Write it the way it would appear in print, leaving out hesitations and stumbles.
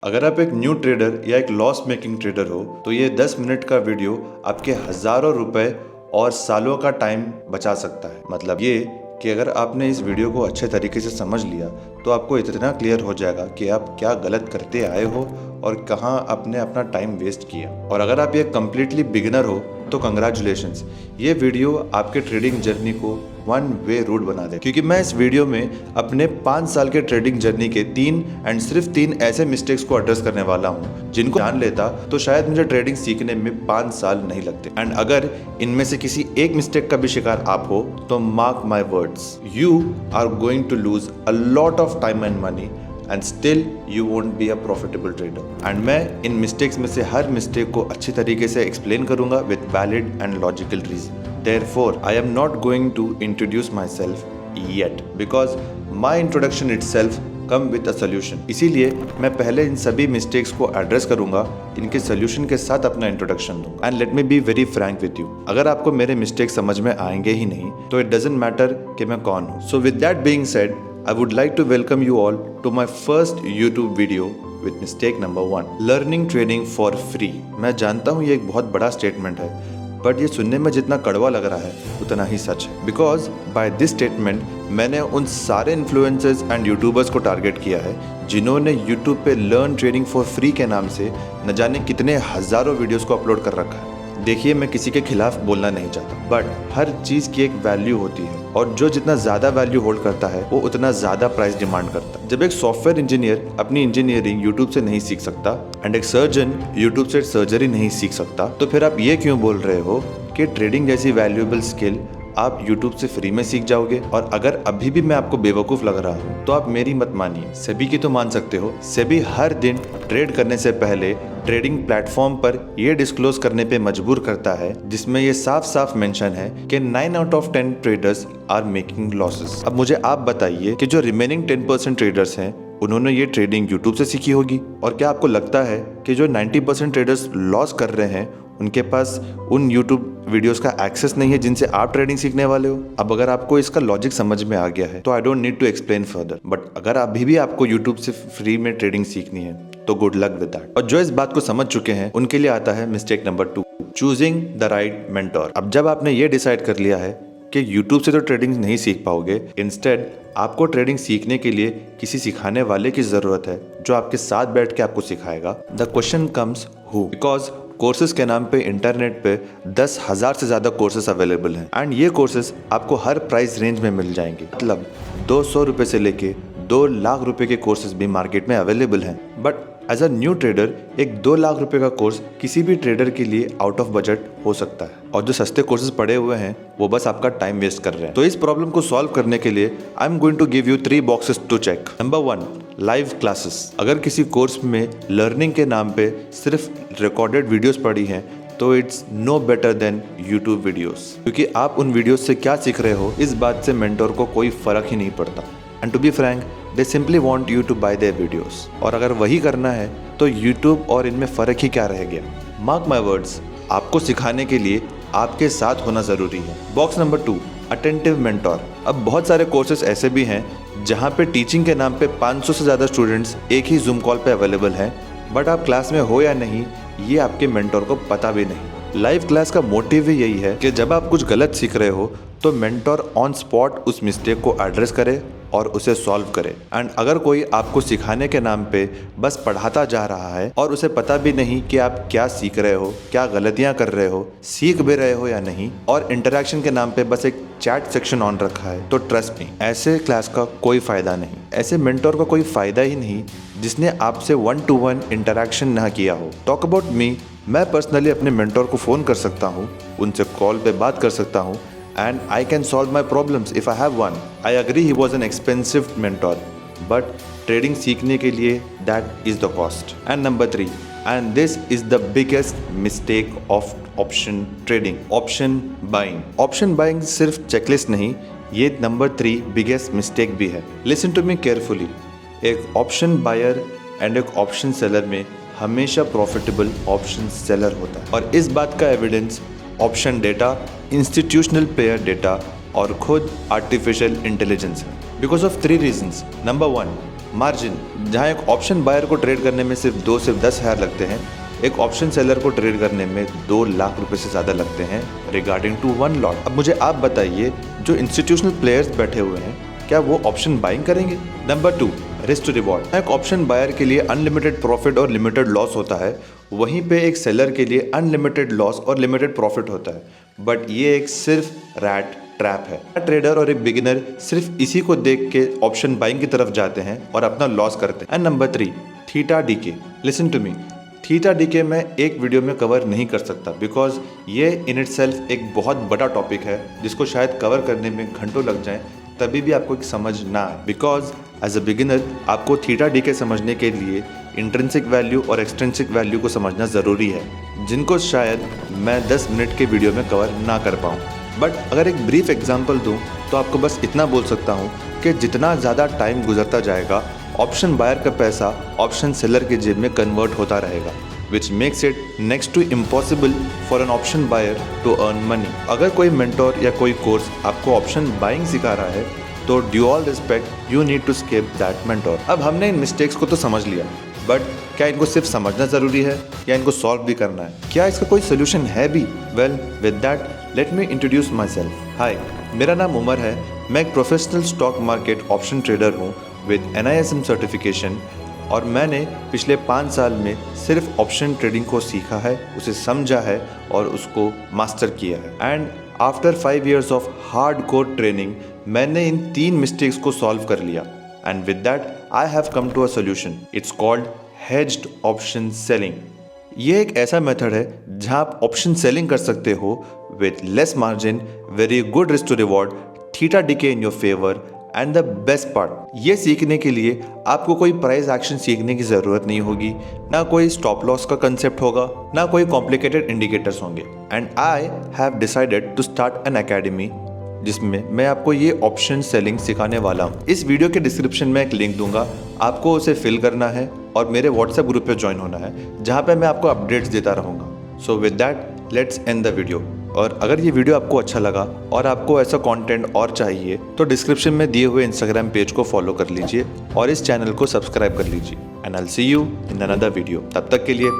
अगर आप एक न्यू ट्रेडर या एक लॉस मेकिंग ट्रेडर हो तो ये 10 मिनट का वीडियो आपके हजारों रुपए और सालों का टाइम बचा सकता है। मतलब ये कि अगर आपने इस वीडियो को अच्छे तरीके से समझ लिया तो आपको इतना क्लियर हो जाएगा कि आप क्या गलत करते आए हो और कहाँ आपने अपना टाइम वेस्ट किया। और अगर आप ये कम्प्लीटली बिगिनर हो तो कंग्रेचुलेशंस, ये वीडियो आपके ट्रेडिंग जर्नी को वन वे रूट बना दे। क्योंकि मैं इस वीडियो में अपने 5 साल के ट्रेडिंग जर्नी के सिर्फ तीन ऐसे मिस्टेक्स को एड्रेस करने वाला हूँ जिनको जान लेता तो शायद मुझे ट्रेडिंग सीखने में 5 साल नहीं लगते। एंड अगर इनमें से किसी एक मिस्टेक का भी शिकार आप हो तो mark my words, you are going to lose a lot of time and money and still you won't be a profitable trader। and मैं इन मिस्टेक्स में से हर मिस्टेक को अच्छी तरीके से एक्सप्लेन करूंगा with valid and logical reason। therefore I am not going to introduce myself yet because my introduction itself come with a solution। इसीलिए मैं पहले इन सभी मिस्टेक्स को एड्रेस करूंगा, इनके सोल्यूशन के साथ अपना इंट्रोडक्शन दूंगा। And let me be very Frank with you, अगर आपको मेरे मिस्टेक्स समझ में आएंगे ही नहीं तो इट डजंट मैटर कि मैं कौन हूँ। So with that being said, I would like to welcome you all to my first YouTube video with mistake number 1, learning trading for free। मैं जानता हूँ ये एक बहुत बड़ा स्टेटमेंट है, बट ये सुनने में जितना कड़वा लग रहा है उतना ही सच है। बिकॉज बाय दिस स्टेटमेंट मैंने उन सारे इन्फ्लुएंसर्स एंड यूट्यूबर्स को टारगेट किया है जिन्होंने यूट्यूब पे लर्न ट्रेडिंग फॉर फ्री के नाम से न जाने कितने हजारों वीडियोस को अपलोड कर रखा है। देखिए, मैं किसी के खिलाफ बोलना नहीं चाहता, बट हर चीज की एक वैल्यू होती है और जो जितना ज्यादा वैल्यू होल्ड करता है वो उतना ज्यादा प्राइस डिमांड करता है। जब एक सॉफ्टवेयर इंजीनियर अपनी इंजीनियरिंग यूट्यूब से नहीं सीख सकता एंड एक सर्जन यूट्यूब से सर्जरी नहीं सीख सकता, तो फिर आप ये क्यों बोल रहे हो कि ट्रेडिंग जैसी वैल्यूएबल स्किल आप YouTube से फ्री में सीख जाओगे? और अगर अभी भी मैं आपको बेवकूफ लग रहा हूँ तो आप मेरी मत मानिए, सेबी की तो मान सकते हो। सेबी हर दिन ट्रेड करने से पहले ट्रेडिंग प्लेटफॉर्म पर ये डिस्क्लोज करने पे मजबूर करता है जिसमें ये साफ साफ मेंशन है कि 9 out of 10 traders are making losses. अब मुझे आप बताइए कि जो रिमेनिंग 10% ट्रेडर्स हैं उन्होंने ये ट्रेडिंग यूट्यूब से सीखी होगी, और क्या आपको लगता है कि जो 90% ट्रेडर्स लॉस कर रहे हैं उनके पास उन यूट्यूब वीडियोस का एक्सेस नहीं है जिनसे आप ट्रेडिंग सीखने वाले हो? अब अगर आपको इसका लॉजिक समझ में आ गया है तो I don't need to explain further, but अगर अभी भी आपको यूट्यूब से फ्री में ट्रेडिंग सीखनी है तो गुड लक विद दैट। और जो इस बात को समझ चुके हैं उनके लिए आता है mistake number 2, choosing the right mentor. अब जब आपने ये डिसाइड कर लिया है कि YouTube से तो ट्रेडिंग नहीं सीख पाओगे, इंस्टेड आपको ट्रेडिंग सीखने के लिए किसी सिखाने वाले की जरूरत है जो आपके साथ बैठ के आपको सिखाएगा। The question comes who, because courses के नाम पे इंटरनेट पे 10,000 से ज्यादा कोर्सेज अवेलेबल हैं एंड ये कोर्सेज आपको हर प्राइस रेंज में मिल जाएंगे। मतलब 200 रुपए से लेके 2 लाख रुपए के कोर्सेज भी मार्केट में अवेलेबल हैं। But as a new trader एक 2 लाख रुपए का कोर्स किसी भी ट्रेडर के लिए आउट ऑफ बजट हो सकता है, और जो सस्ते कोर्सेज पड़े हुए हैं वो बस आपका टाइम वेस्ट कर रहे हैं। तो इस प्रॉब्लम को सॉल्व करने के लिए I am going to give you 3 boxes to check. Number 1, live classes. अगर किसी कोर्स में लर्निंग के नाम पे सिर्फ रिकॉर्डेड वीडियोस पड़ी हैं तो it's no better than YouTube videos, क्योंकि आप उन वीडियोस से क्या सीख रहे हो इस बात से मेंटोर को कोई फर्क ही नहीं पड़ता। And to be frank, they simply want you to buy their videos, और अगर वही करना है तो यूट्यूब और इनमें फ़र्क ही क्या रह गया। मार्क माई वर्ड्स, आपको सिखाने के लिए आपके साथ होना ज़रूरी है। Box number 2, attentive mentor. अब बहुत सारे कोर्सेज ऐसे भी हैं जहाँ पे टीचिंग के नाम पे 500 से ज़्यादा स्टूडेंट्स एक ही जूम कॉल पे अवेलेबल हैं, बट आप क्लास में हो या नहीं ये आपके मेंटोर को पता भी नहीं। लाइव क्लास का मोटिव ही यही है कि जब आप कुछ गलत सीख रहे हो तो मेंटोर ऑन स्पॉट उस मिस्टेक को एड्रेस करे और उसे सॉल्व करे। एंड अगर कोई आपको सिखाने के नाम पे बस पढ़ाता जा रहा है और उसे पता भी नहीं कि आप क्या सीख रहे हो, क्या गलतियां कर रहे हो, सीख भी रहे हो या नहीं, और इंटरेक्शन के नाम पे बस एक चैट सेक्शन ऑन रखा है, तो ट्रस्ट मी, ऐसे क्लास का कोई फायदा नहीं। ऐसे मेंटोर का कोई फायदा ही नहीं जिसने आपसे 1-to-1 इंटरेक्शन ना किया हो। टॉक अबाउट मी, मैं पर्सनली अपने मेंटोर को फ़ोन कर सकता हूँ, उनसे कॉल पे बात कर सकता हूँ, and I can solve my problems if I have one। I agree he was an expensive mentor, but trading सीखने के लिए that is the cost। And number 3, and this is the biggest mistake of option trading, option buying। option buying सिर्फ checklist नहीं, ये number 3 biggest mistake भी है। Listen to me carefully, एक option buyer and एक ऑप्शन सेलर में हमेशा profitable option seller होता है, और इस बात का evidence option data, institutional player data और खुद आर्टिफिशियल इंटेलिजेंस है। Because of 3 reasons. Number 1, margin, जहां एक ऑप्शन बायर को ट्रेड करने में सिर्फ 10,000 लगते हैं, एक ऑप्शन सेलर को ट्रेड करने में 2 लाख रुपए से ज़्यादा लगते हैं रिगार्डिंग टू 1 लॉट। अब मुझे आप बताइए, जो इंस्टीट्यूशनल प्लेयर्स बैठे हुए हैं, क्या वो ऑप्शन बाइंग करेंगे? Number 2, risk to reward. एक ऑप्शन बायर के लिए अनलिमिटेड प्रॉफिट और लिमिटेड लॉस होता है, वहीं पे एक सेलर के लिए अनलिमिटेड लॉस और लिमिटेड प्रॉफिट होता है, बट ये एक सिर्फ रैट ट्रैप है। ट्रेडर और एक बिगिनर सिर्फ इसी को देख के ऑप्शन बाइंग की तरफ जाते हैं और अपना लॉस करते हैं। And number 3, theta decay. Listen to me, theta decay मैं एक वीडियो में कवर नहीं कर सकता बिकॉज ये इन इटसेल्फ एक बहुत बड़ा टॉपिक है जिसको शायद कवर करने में घंटों लग जाएं, तभी भी आपको एक समझ ना आए। बिकॉज एज अ बिगिनर आपको थीटा डीके समझने के लिए इंट्रिंसिक वैल्यू और एक्सट्रिंसिक वैल्यू को समझना ज़रूरी है, जिनको शायद मैं 10 मिनट के वीडियो में कवर ना कर पाऊँ। बट अगर एक ब्रीफ एग्जाम्पल दूँ तो आपको बस इतना बोल सकता हूँ कि जितना ज़्यादा टाइम गुजरता जाएगा, ऑप्शन बायर का पैसा ऑप्शन सेलर के जेब में कन्वर्ट होता रहेगा, which makes it next to impossible for an option buyer to earn money. अगर कोई मेंटोर या कोई कोर्स आपको ऑप्शन बाइंग सिखा रहा है तो due all respect you need to skip that mentor. अब हमने इन मिस्टेक्स को तो समझ लिया, बट क्या इनको सिर्फ समझना ज़रूरी है या इनको सॉल्व भी करना है? क्या इसका कोई सोल्यूशन है भी? Well, with that let me introduce myself. Hi, मेरा नाम उमर है। मैं एक professional stock market option trader हूँ विद NISM सर्टिफिकेशन, और मैंने पिछले 5 साल में सिर्फ ऑप्शन ट्रेडिंग को सीखा है, उसे समझा है और उसको मास्टर किया है। And after 5 years of hard core training मैंने इन 3 मिस्टेक्स को सॉल्व कर लिया। And with that I have come to a solution. It's called hedged option selling. ये एक ऐसा मेथड है जहां आप ऑप्शन सेलिंग कर सकते हो with less margin, very good risk to reward, theta decay in your favour, and the best part, ये सीखने के लिए आपको कोई प्राइस एक्शन सीखने की ज़रूरत नहीं होगी, ना कोई स्टॉप लॉस का कंसेप्ट होगा, ना कोई कॉम्प्लिकेटेड इंडिकेटर्स होंगे। And I have decided to start an academy जिसमें मैं आपको ये ऑप्शन सेलिंग सिखाने वाला हूँ। इस वीडियो के डिस्क्रिप्शन में एक लिंक दूंगा, आपको उसे फिल करना है और मेरे व्हाट्सएप ग्रुप पे ज्वाइन होना है, जहाँ पे मैं आपको अपडेट्स देता रहूँगा। So with that let's end the video. और अगर ये वीडियो आपको अच्छा लगा और आपको ऐसा कंटेंट और चाहिए तो डिस्क्रिप्शन में दिए हुए इंस्टाग्राम पेज को फॉलो कर लीजिए और इस चैनल को सब्सक्राइब कर लीजिए। And I will see you in another video. तब तक के लिए